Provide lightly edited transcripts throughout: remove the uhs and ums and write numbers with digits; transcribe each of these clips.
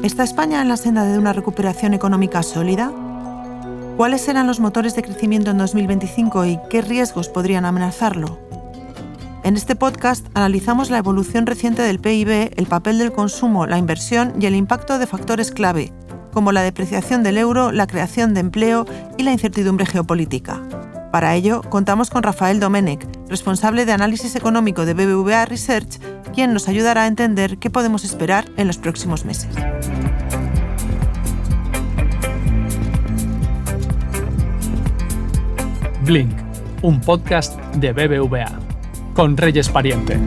¿Está España en la senda de una recuperación económica sólida? ¿Cuáles serán los motores de crecimiento en 2025 y qué riesgos podrían amenazarlo? En este podcast analizamos la evolución reciente del PIB, el papel del consumo, la inversión y el impacto de factores clave, como la depreciación del euro, la creación de empleo y la incertidumbre geopolítica. Para ello, contamos con Rafael Domènech, responsable de análisis económico de BBVA Research, quien nos ayudará a entender qué podemos esperar en los próximos meses. Blink, un podcast de BBVA, con Reyes Pariente.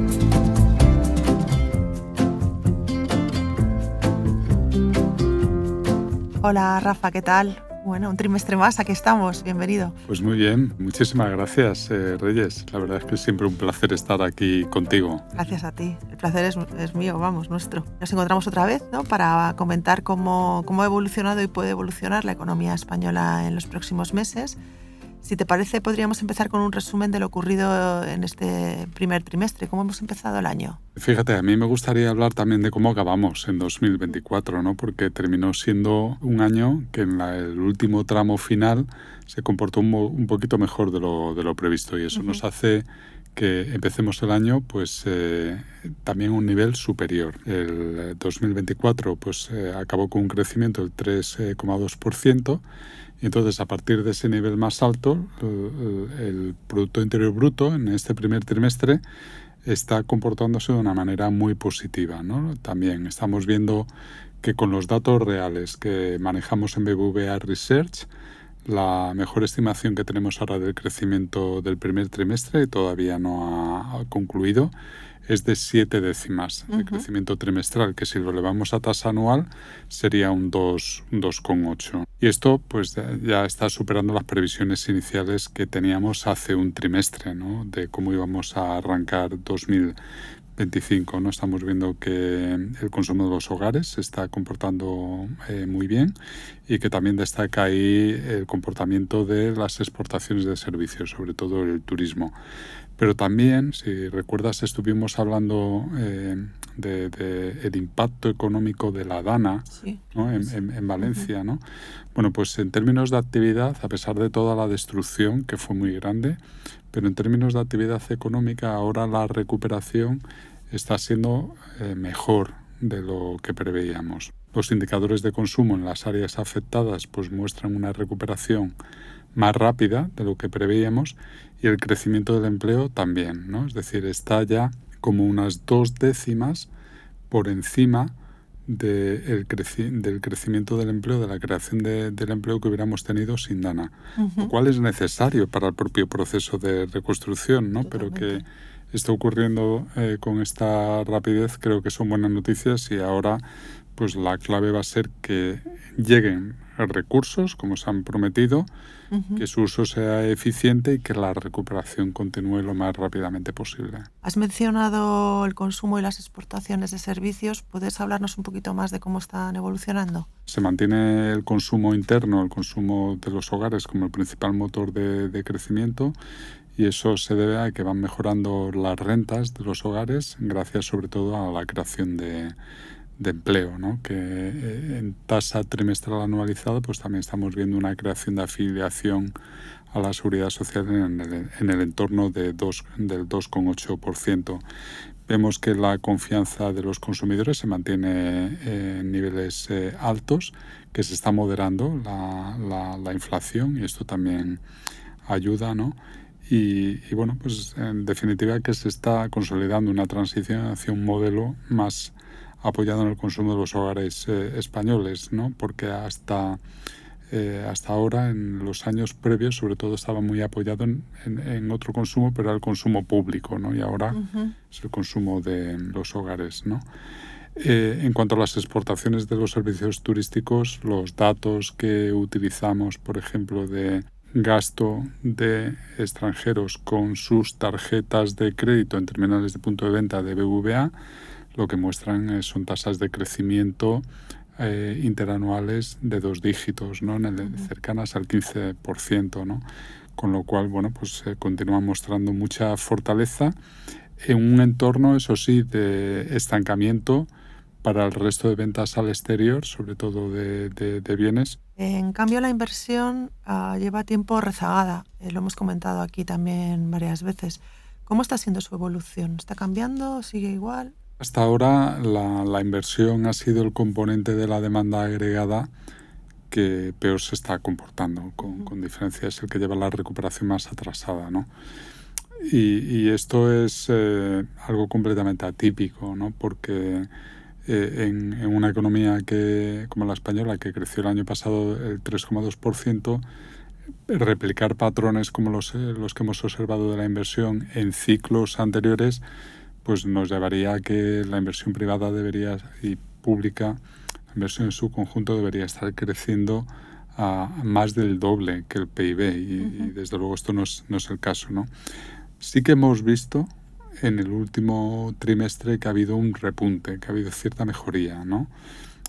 Hola Rafa, ¿qué tal? Bueno, un trimestre más, aquí estamos, bienvenido. Pues muy bien, muchísimas gracias Reyes. La verdad es que es siempre un placer estar aquí contigo. Gracias a ti, el placer es mío, nuestro. Nos encontramos otra vez, ¿no?, para comentar cómo ha evolucionado y puede evolucionar la economía española en los próximos meses. Si te parece, podríamos empezar con un resumen de lo ocurrido en este primer trimestre. ¿Cómo hemos empezado el año? Fíjate, a mí me gustaría hablar también de cómo acabamos en 2024, ¿no? Porque terminó siendo un año que en el último tramo final se comportó un poquito mejor de lo previsto, y eso nos hace que empecemos el año también a un nivel superior. El 2024 acabó con un crecimiento del 3,2%. Y entonces, a partir de ese nivel más alto, el Producto Interior Bruto en este primer trimestre está comportándose de una manera muy positiva, ¿no? También estamos viendo que con los datos reales que manejamos en BBVA Research, la mejor estimación que tenemos ahora del crecimiento del primer trimestre, todavía no ha concluido, es de 7 décimas de crecimiento trimestral, que si lo elevamos a tasa anual sería un 2,8. Y esto ya está superando las previsiones iniciales que teníamos hace un trimestre, ¿no?, de cómo íbamos a arrancar 2025, ¿no? Estamos viendo que el consumo de los hogares se está comportando muy bien, y que también destaca ahí el comportamiento de las exportaciones de servicios, sobre todo el turismo. Pero también, si recuerdas, estuvimos hablando del impacto económico de la DANA, sí, ¿no?, en Valencia, ¿no? Bueno, pues en términos de actividad, a pesar de toda la destrucción, que fue muy grande, pero en términos de actividad económica, ahora la recuperación está siendo mejor de lo que preveíamos. Los indicadores de consumo en las áreas afectadas muestran una recuperación más rápida de lo que preveíamos, y el crecimiento del empleo también, ¿no? Es decir, está ya como unas 2 décimas por encima del crecimiento del empleo, de la creación del empleo que hubiéramos tenido sin DANA, lo cual es necesario para el propio proceso de reconstrucción, ¿no? Pero que está ocurriendo con esta rapidez, creo que son buenas noticias, y ahora la clave va a ser que lleguen recursos como se han prometido, que su uso sea eficiente y que la recuperación continúe lo más rápidamente posible. Has mencionado el consumo y las exportaciones de servicios. ¿Puedes hablarnos un poquito más de cómo están evolucionando? Se mantiene el consumo interno, el consumo de los hogares, como el principal motor de crecimiento, y eso se debe a que van mejorando las rentas de los hogares, gracias sobre todo a la creación de empleo, ¿no? Que en tasa trimestral anualizada también estamos viendo una creación de afiliación a la seguridad social en el entorno del 2,8%. Vemos que la confianza de los consumidores se mantiene en niveles altos, que se está moderando la inflación, y esto también ayuda, ¿no? Y bueno, en definitiva, que se está consolidando una transición hacia un modelo más apoyado en el consumo de los hogares españoles, ¿no? Porque hasta ahora, en los años previos, sobre todo estaba muy apoyado en otro consumo, pero era el consumo público, ¿no? Y ahora es el consumo de los hogares, ¿no? En cuanto a las exportaciones de los servicios turísticos, los datos que utilizamos, por ejemplo, de gasto de extranjeros con sus tarjetas de crédito en terminales de punto de venta de BBVA, lo que muestran son tasas de crecimiento interanuales de 2 dígitos, ¿no? Cercanas al 15%, ¿no? Con lo cual, continúa mostrando mucha fortaleza en un entorno, eso sí, de estancamiento, para el resto de ventas al exterior, sobre todo de bienes. En cambio, la inversión lleva tiempo rezagada. Lo hemos comentado aquí también varias veces. ¿Cómo está siendo su evolución? ¿Está cambiando? ¿Sigue igual? Hasta ahora la inversión ha sido el componente de la demanda agregada que peor se está comportando, con diferencia. Es el que lleva la recuperación más atrasada, ¿no? Y esto es algo completamente atípico, ¿no? Porque en una economía como la española, que creció el año pasado el 3,2%, replicar patrones como los que hemos observado de la inversión en ciclos anteriores, pues nos llevaría a que la inversión privada y pública, la inversión en su conjunto debería estar creciendo a más del doble que el PIB y desde luego esto no es el caso, ¿no? Sí que hemos visto en el último trimestre que ha habido un repunte, que ha habido cierta mejoría, ¿no?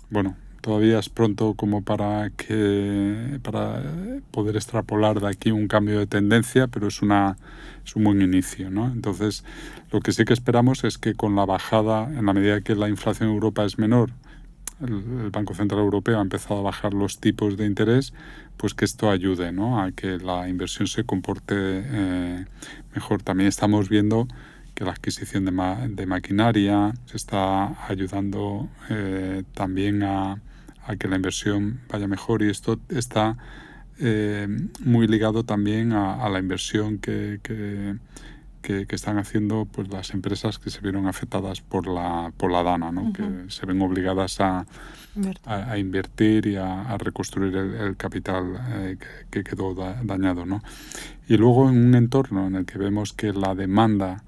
Bueno, todavía es pronto como para poder extrapolar de aquí un cambio de tendencia, pero es un buen inicio, ¿no? Entonces, lo que sí que esperamos es que con la bajada, en la medida que la inflación en Europa es menor, el Banco Central Europeo ha empezado a bajar los tipos de interés, pues que esto ayude, ¿no?, a que la inversión se comporte mejor. También estamos viendo que la adquisición de maquinaria se está ayudando también a que la inversión vaya mejor, y esto está muy ligado también a la inversión que están haciendo pues las empresas que se vieron afectadas por la DANA, ¿no? Que se ven obligadas a invertir y a reconstruir el capital que quedó dañado, ¿no? Y luego en un entorno en el que vemos que la demanda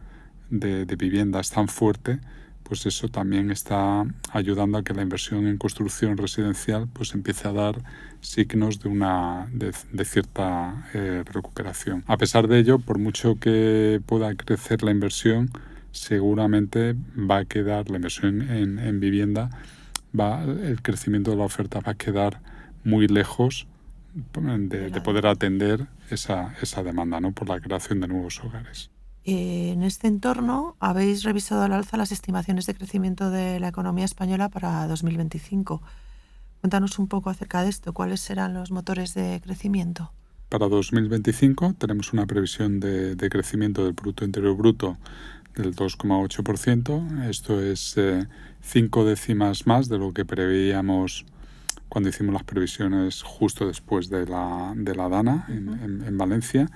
de vivienda es tan fuerte, pues eso también está ayudando a que la inversión en construcción residencial pues empiece a dar signos de cierta recuperación. A pesar de ello, por mucho que pueda crecer la inversión, seguramente va a quedar la inversión en vivienda, el crecimiento de la oferta va a quedar muy lejos de poder atender esa demanda, ¿no?, por la creación de nuevos hogares. En este entorno, habéis revisado al alza las estimaciones de crecimiento de la economía española para 2025. Cuéntanos un poco acerca de esto. ¿Cuáles serán los motores de crecimiento? Para 2025 tenemos una previsión de crecimiento del Producto Interior Bruto del 2,8%. Esto es 5 décimas más de lo que preveíamos cuando hicimos las previsiones justo después de la DANA en Valencia.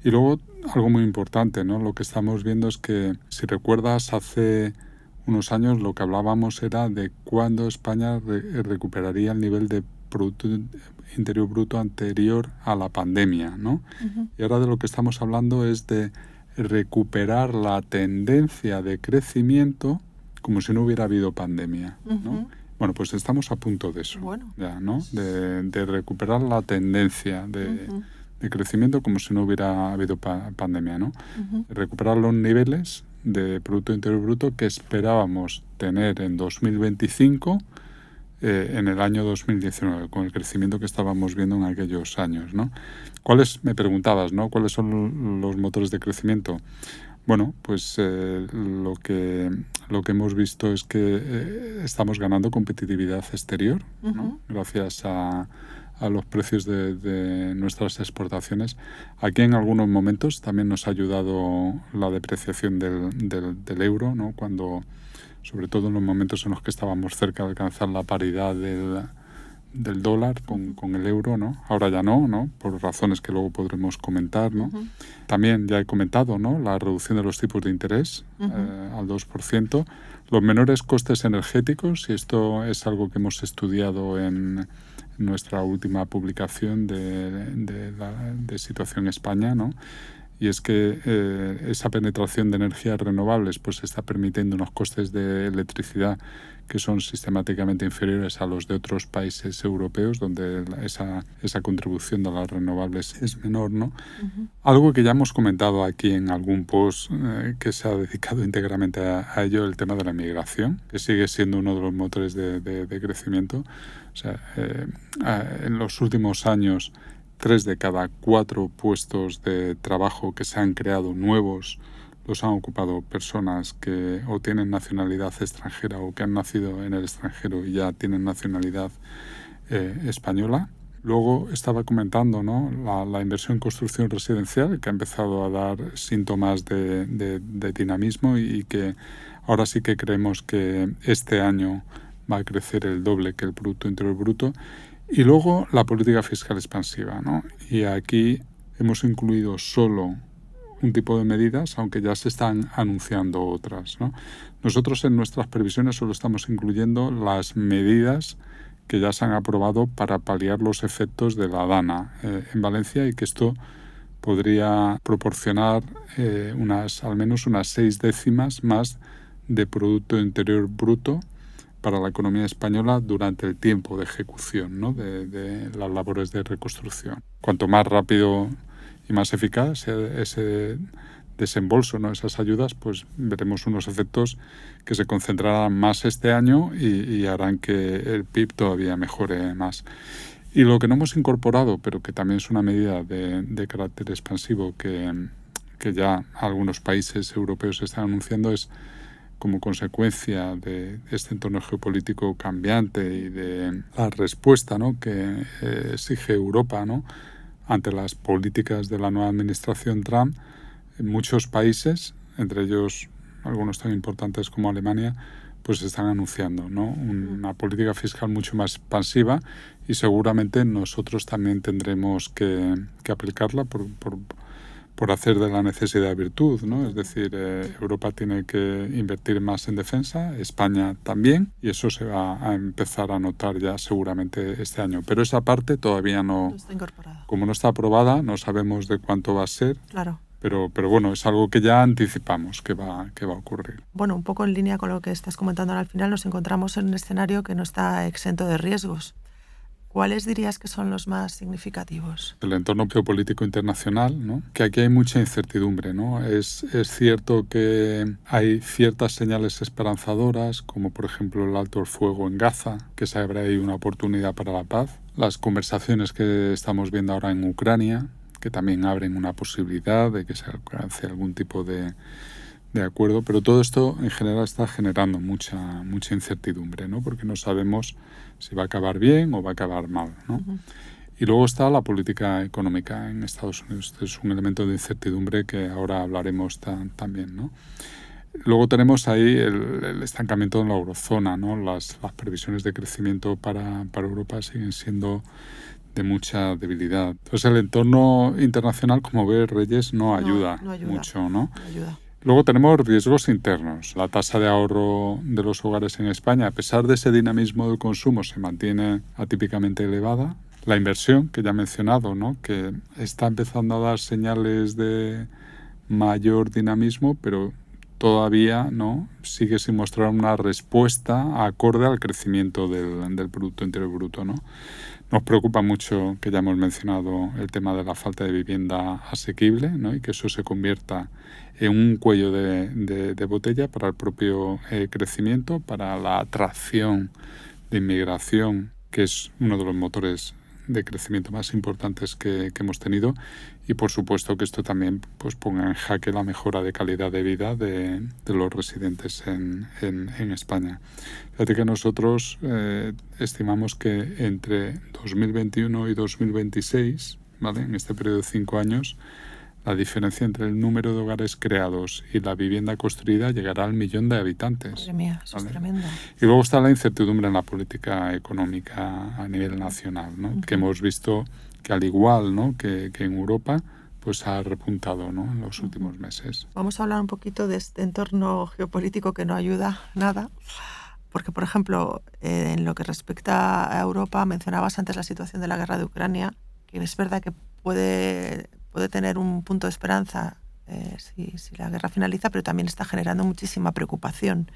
Y luego algo muy importante, ¿no? Lo que estamos viendo es que, si recuerdas, hace unos años lo que hablábamos era de cuándo España recuperaría el nivel de Producto Interior Bruto anterior a la pandemia, ¿no? Y ahora de lo que estamos hablando es de recuperar la tendencia de crecimiento como si no hubiera habido pandemia, ¿no? Bueno, pues estamos a punto de eso, ya, ¿no? De recuperar la tendencia de crecimiento como si no hubiera habido pandemia, ¿no? Recuperar los niveles de Producto Interior Bruto que esperábamos tener en 2025 en el año 2019, con el crecimiento que estábamos viendo en aquellos años, ¿no? Me preguntabas, ¿no?, ¿cuáles son los motores de crecimiento? Bueno, pues lo que hemos visto es que estamos ganando competitividad exterior, ¿no?, gracias a los precios de nuestras exportaciones. Aquí en algunos momentos también nos ha ayudado la depreciación del euro, ¿no?, sobre todo en los momentos en los que estábamos cerca de alcanzar la paridad del dólar con el euro, ¿no? Ahora ya no, por razones que luego podremos comentar, ¿no? También ya he comentado, ¿no?, la reducción de los tipos de interés al 2%, los menores costes energéticos, y esto es algo que hemos estudiado en nuestra última publicación de Situación España, ¿no? Y es que esa penetración de energías renovables pues está permitiendo unos costes de electricidad que son sistemáticamente inferiores a los de otros países europeos, donde esa contribución de las renovables es menor, ¿no? Algo que ya hemos comentado aquí en algún post que se ha dedicado íntegramente a ello, el tema de la migración, que sigue siendo uno de los motores de crecimiento. O sea, en los últimos años, 3 de cada 4 puestos de trabajo que se han creado nuevos los han ocupado personas que o tienen nacionalidad extranjera o que han nacido en el extranjero y ya tienen nacionalidad española. Luego estaba comentando, ¿no?, la inversión en construcción residencial, que ha empezado a dar síntomas de dinamismo y que ahora sí que creemos que este año va a crecer el doble que el Producto Interior Bruto. Y luego la política fiscal expansiva, ¿no? Y aquí hemos incluido solo un tipo de medidas, aunque ya se están anunciando otras, ¿no? Nosotros en nuestras previsiones solo estamos incluyendo las medidas que ya se han aprobado para paliar los efectos de la DANA en Valencia, y que esto podría proporcionar al menos unas 6 décimas más de Producto Interior Bruto para la economía española durante el tiempo de ejecución, ¿no?, de las labores de reconstrucción. Cuanto más rápido y más eficaz sea ese desembolso, ¿no?, esas ayudas, pues veremos unos efectos que se concentrarán más este año y harán que el PIB todavía mejore más. Y lo que no hemos incorporado, pero que también es una medida de carácter expansivo que ya algunos países europeos están anunciando, es como consecuencia de este entorno geopolítico cambiante y de la respuesta, ¿no?, que exige Europa, ¿no?, ante las políticas de la nueva administración Trump. En muchos países, entre ellos algunos tan importantes como Alemania, pues están anunciando, ¿no?, una política fiscal mucho más expansiva, y seguramente nosotros también tendremos que aplicarla por hacer de la necesidad virtud, ¿no? Es decir, Europa tiene que invertir más en defensa, España también, y eso se va a empezar a notar ya seguramente este año. Pero esa parte todavía no está incorporada. Como no está aprobada, no sabemos de cuánto va a ser. Claro. Pero bueno, es algo que ya anticipamos que va a ocurrir. Bueno, un poco en línea con lo que estás comentando ahora al final, nos encontramos en un escenario que no está exento de riesgos. ¿Cuáles dirías que son los más significativos? El entorno geopolítico internacional, ¿no?, que aquí hay mucha incertidumbre, ¿no? Es cierto que hay ciertas señales esperanzadoras, como por ejemplo el alto el fuego en Gaza, que se abre ahí una oportunidad para la paz. Las conversaciones que estamos viendo ahora en Ucrania, que también abren una posibilidad de que se alcance algún tipo de acuerdo, pero todo esto en general está generando mucha incertidumbre, ¿no?, porque no sabemos si va a acabar bien o va a acabar mal, ¿no? Uh-huh. Y luego está la política económica en Estados Unidos. Este es un elemento de incertidumbre que ahora hablaremos también, ¿no? Luego tenemos ahí el estancamiento en la eurozona, ¿no? Las previsiones de crecimiento para Europa siguen siendo de mucha debilidad. Entonces el entorno internacional, como ve Reyes, no ayuda mucho, ¿no? No ayuda. Luego tenemos riesgos internos. La tasa de ahorro de los hogares en España, a pesar de ese dinamismo del consumo, se mantiene atípicamente elevada. La inversión, que ya he mencionado, ¿no?, que está empezando a dar señales de mayor dinamismo, pero todavía no sigue sin mostrar una respuesta acorde al crecimiento del Producto Interior Bruto, ¿no? Nos preocupa mucho, que ya hemos mencionado, el tema de la falta de vivienda asequible, ¿no?, y que eso se convierta en un cuello de botella para el propio crecimiento, para la atracción de inmigración, que es uno de los motores de crecimiento más importantes que hemos tenido, y por supuesto que esto también pues ponga en jaque la mejora de calidad de vida de los residentes en España. Fíjate que nosotros estimamos que entre 2021 y 2026, ¿vale?, en este periodo de 5 años, la diferencia entre el número de hogares creados y la vivienda construida llegará al 1 millón de habitantes. Madre mía, eso ¿vale? Es tremendo. Y luego está la incertidumbre en la política económica a nivel nacional, ¿no? Uh-huh. Que hemos visto que al igual, ¿no?, que en Europa, pues ha repuntado, ¿no?, en los últimos meses. Vamos a hablar un poquito de este entorno geopolítico que no ayuda nada. Porque, por ejemplo, en lo que respecta a Europa, mencionabas antes la situación de la guerra de Ucrania, que es verdad que puede tener un punto de esperanza si la guerra finaliza, pero también está generando muchísima preocupación.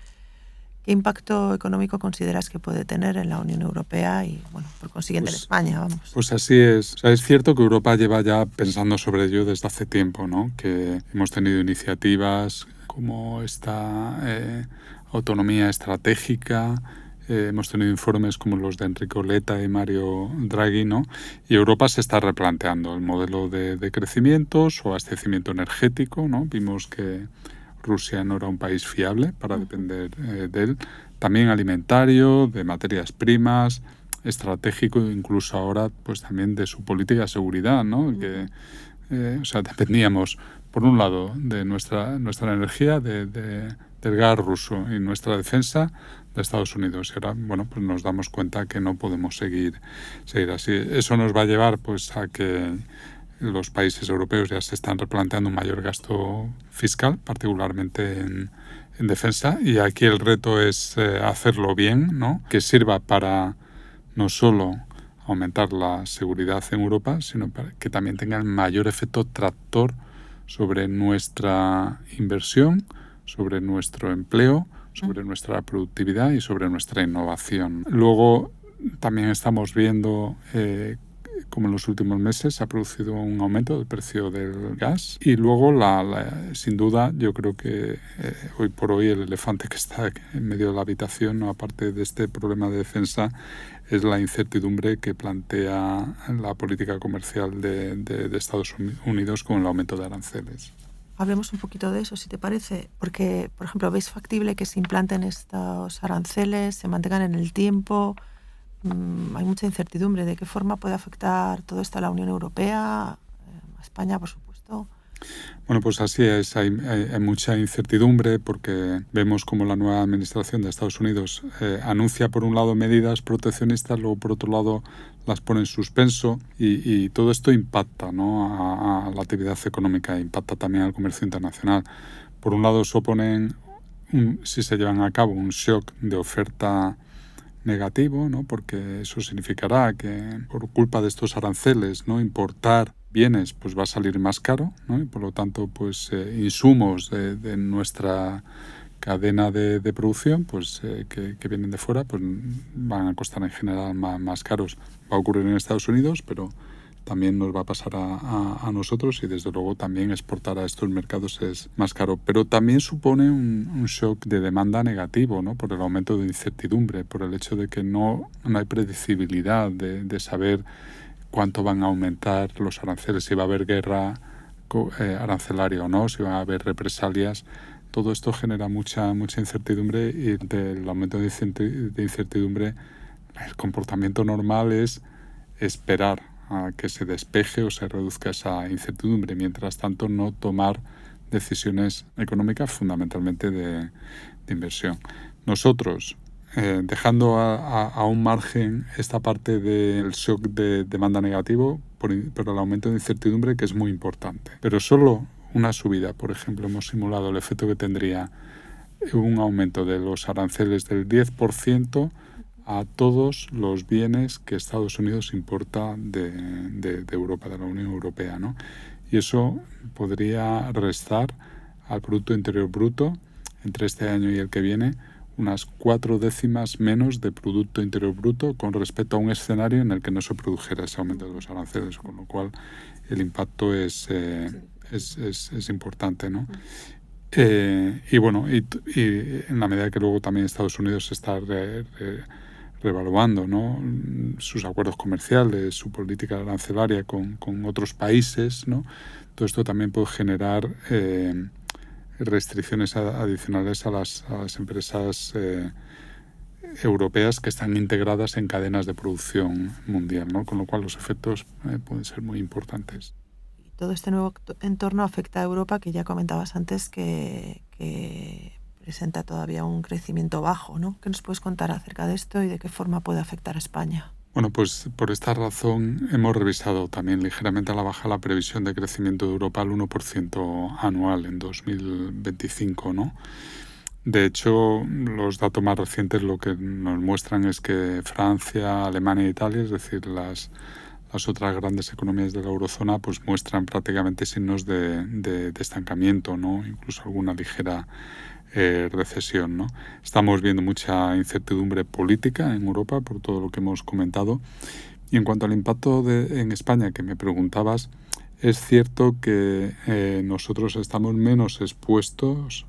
¿Qué impacto económico consideras que puede tener en la Unión Europea y, bueno, por consiguiente, en España? Vamos. Pues así es. O sea, es cierto que Europa lleva ya pensando sobre ello desde hace tiempo, ¿no? Que hemos tenido iniciativas como esta autonomía estratégica. Hemos tenido informes como los de Enrique Letta y Mario Draghi, ¿no? Y Europa se está replanteando el modelo de crecimiento, su abastecimiento energético, ¿no? Vimos que Rusia no era un país fiable para depender de él. También alimentario, de materias primas, estratégico, incluso ahora pues también de su política de seguridad, ¿no? Que, dependíamos, por un lado, de nuestra energía, del gas ruso, y nuestra defensa de Estados Unidos. Y ahora, pues nos damos cuenta que no podemos seguir así. Eso nos va a llevar pues a que los países europeos ya se están replanteando un mayor gasto fiscal, particularmente en defensa, y aquí el reto es hacerlo bien, ¿no? Que sirva para no solo aumentar la seguridad en Europa, sino para que también tenga el mayor efecto tractor sobre nuestra inversión, sobre nuestro empleo, sobre nuestra productividad y sobre nuestra innovación. Luego también estamos viendo como en los últimos meses se ha producido un aumento del precio del gas, y luego sin duda yo creo que hoy por hoy el elefante que está en medio de la habitación, ¿no? Aparte de este problema de defensa, es la incertidumbre que plantea la política comercial de Estados Unidos con el aumento de aranceles. Hablemos un poquito de eso, si te parece, porque, por ejemplo, ¿veis factible que se implanten estos aranceles, se mantengan en el tiempo? Hay mucha incertidumbre de qué forma puede afectar todo esto a la Unión Europea, a España, por supuesto. Bueno, pues así es. Hay mucha incertidumbre porque vemos como la nueva administración de Estados Unidos anuncia, por un lado, medidas proteccionistas, luego, por otro lado, las pone en suspenso, y todo esto impacta, ¿no? a la actividad económica, impacta también al comercio internacional. Por un lado, suponen, si se llevan a cabo, un shock de oferta negativo, ¿no? Porque eso significará que por culpa de estos aranceles, ¿no? Importar bienes pues va a salir más caro, ¿no? Y por lo tanto pues insumos de nuestra cadena de producción pues que vienen de fuera pues van a costar en general más caros. Va a ocurrir en Estados Unidos, pero también nos va a pasar a nosotros, y desde luego también exportar a estos mercados es más caro. Pero también supone un shock de demanda negativo, ¿no? Por el aumento de incertidumbre, por el hecho de que no hay predecibilidad de saber cuánto van a aumentar los aranceles, si va a haber guerra arancelaria o no, si va a haber represalias. Todo esto genera mucha incertidumbre, y del aumento de incertidumbre el comportamiento normal es esperar a que se despeje o se reduzca esa incertidumbre. Mientras tanto, no tomar decisiones económicas, fundamentalmente de inversión. Nosotros, dejando a un margen esta parte del shock de demanda negativo por el aumento de incertidumbre, que es muy importante. Pero solo una subida, por ejemplo, hemos simulado el efecto que tendría un aumento de los aranceles del 10% a todos los bienes que Estados Unidos importa de Europa, de la Unión Europea, ¿no? Y eso podría restar al Producto Interior Bruto entre este año y el que viene unas 4 décimas menos de Producto Interior Bruto con respecto a un escenario en el que no se produjera ese aumento de los aranceles, con lo cual el impacto es importante, ¿no? Y bueno, y en la medida que luego también Estados Unidos se está reevaluando, ¿no? Sus acuerdos comerciales, su política arancelaria con otros países, ¿no? Todo esto también puede generar restricciones adicionales a las empresas europeas que están integradas en cadenas de producción mundial, ¿no? Con lo cual los efectos pueden ser muy importantes. Todo este nuevo entorno afecta a Europa, que ya comentabas antes que presenta todavía un crecimiento bajo, ¿no? ¿Qué nos puedes contar acerca de esto y de qué forma puede afectar a España? Bueno, pues por esta razón hemos revisado también ligeramente a la baja la previsión de crecimiento de Europa al 1% anual en 2025, ¿no? De hecho, los datos más recientes lo que nos muestran es que Francia, Alemania e Italia, es decir, las otras grandes economías de la eurozona, pues muestran prácticamente signos de estancamiento, ¿no? Incluso alguna ligera recesión, ¿no? Estamos viendo mucha incertidumbre política en Europa por todo lo que hemos comentado. Y en cuanto al impacto en España, que me preguntabas, es cierto que nosotros estamos menos expuestos,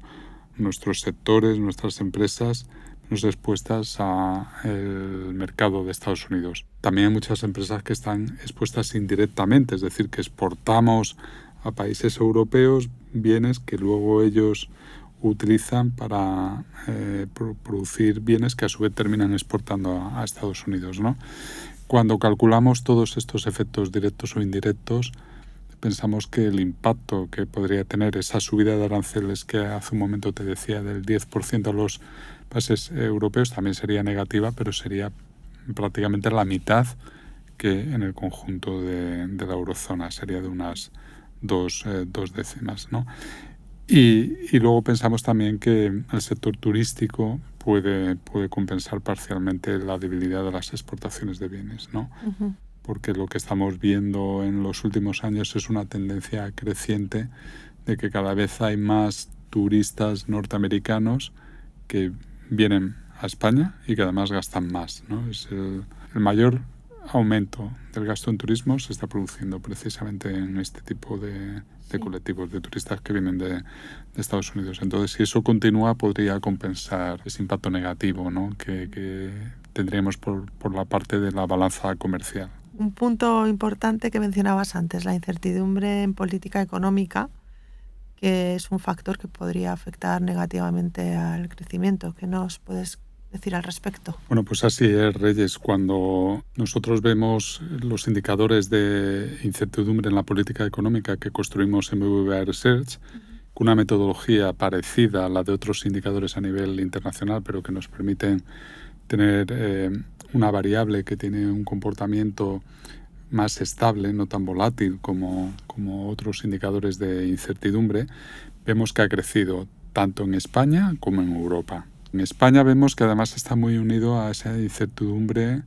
nuestros sectores, nuestras empresas, menos expuestas al mercado de Estados Unidos. También hay muchas empresas que están expuestas indirectamente, es decir, que exportamos a países europeos bienes que luego ellos utilizan para producir bienes que a su vez terminan exportando a Estados Unidos, ¿no? Cuando calculamos todos estos efectos directos o indirectos, pensamos que el impacto que podría tener esa subida de aranceles que hace un momento te decía del 10% a los países europeos también sería negativa, pero sería prácticamente la mitad que en el conjunto de la eurozona, sería de unas dos décimas, ¿no? Y luego pensamos también que el sector turístico puede compensar parcialmente la debilidad de las exportaciones de bienes, ¿no? Uh-huh. Porque lo que estamos viendo en los últimos años es una tendencia creciente de que cada vez hay más turistas norteamericanos que vienen a España y que además gastan más, ¿no? Es el mayor aumento del gasto en turismo se está produciendo precisamente en este tipo de colectivos de turistas que vienen de Estados Unidos. Entonces, si eso continúa, podría compensar ese impacto negativo, ¿no? que tendríamos por la parte de la balanza comercial. Un punto importante que mencionabas antes, la incertidumbre en política económica, que es un factor que podría afectar negativamente al crecimiento. ¿Qué nos puedes decir al respecto? Bueno, pues así es, Reyes. Cuando nosotros vemos los indicadores de incertidumbre en la política económica que construimos en BBVA Research, con una metodología parecida a la de otros indicadores a nivel internacional, pero que nos permiten tener una variable que tiene un comportamiento más estable, no tan volátil como otros indicadores de incertidumbre, vemos que ha crecido tanto en España como en Europa. En España vemos que además está muy unido a esa incertidumbre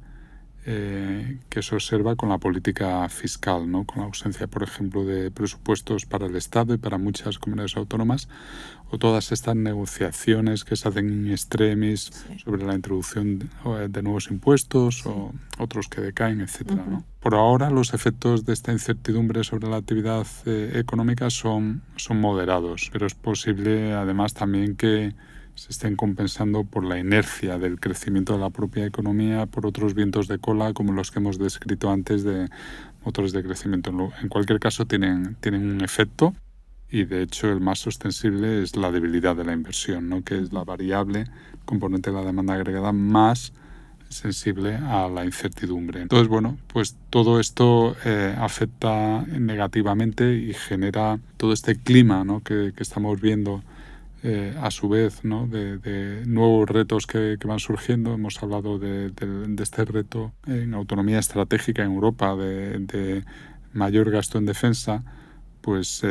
que se observa con la política fiscal, ¿no? Con la ausencia, por ejemplo, de presupuestos para el Estado y para muchas comunidades autónomas, o todas estas negociaciones que se hacen in extremis sobre la introducción de nuevos impuestos o otros que decaen, etcétera, ¿no? Por ahora, los efectos de esta incertidumbre sobre la actividad económica son moderados, pero es posible además también que se estén compensando por la inercia del crecimiento de la propia economía, por otros vientos de cola como los que hemos descrito antes de motores de crecimiento. En cualquier caso tienen un efecto y de hecho el más ostensible es la debilidad de la inversión, ¿no? Que es la variable componente de la demanda agregada más sensible a la incertidumbre. Entonces, bueno, pues todo esto afecta negativamente y genera todo este clima, ¿no? que estamos viendo a su vez, ¿no? de nuevos retos que van surgiendo. Hemos hablado de este reto en autonomía estratégica en Europa, de mayor gasto en defensa, pues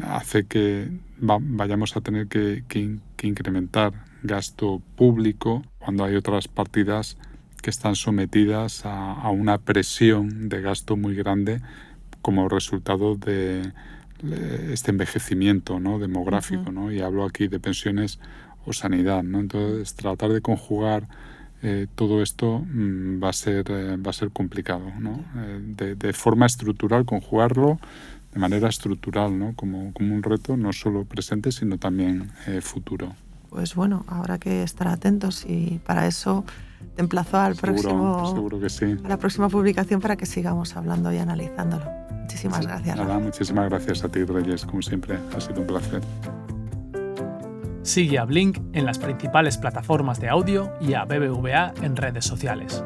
hace que vayamos a tener que incrementar gasto público cuando hay otras partidas que están sometidas a una presión de gasto muy grande como resultado de este envejecimiento, ¿no? demográfico, ¿no? Y hablo aquí de pensiones o sanidad, ¿no? Entonces, tratar de conjugar todo esto va a ser complicado, ¿no? De forma estructural, conjugarlo de manera estructural, ¿no? como un reto no solo presente, sino también futuro. Pues bueno, habrá que estar atentos y para eso te emplazo al seguro que sí. a la próxima publicación para que sigamos hablando y analizándolo. Muchísimas gracias. Nada, muchísimas gracias a ti, Reyes, como siempre. Ha sido un placer. Sigue a Blink en las principales plataformas de audio y a BBVA en redes sociales.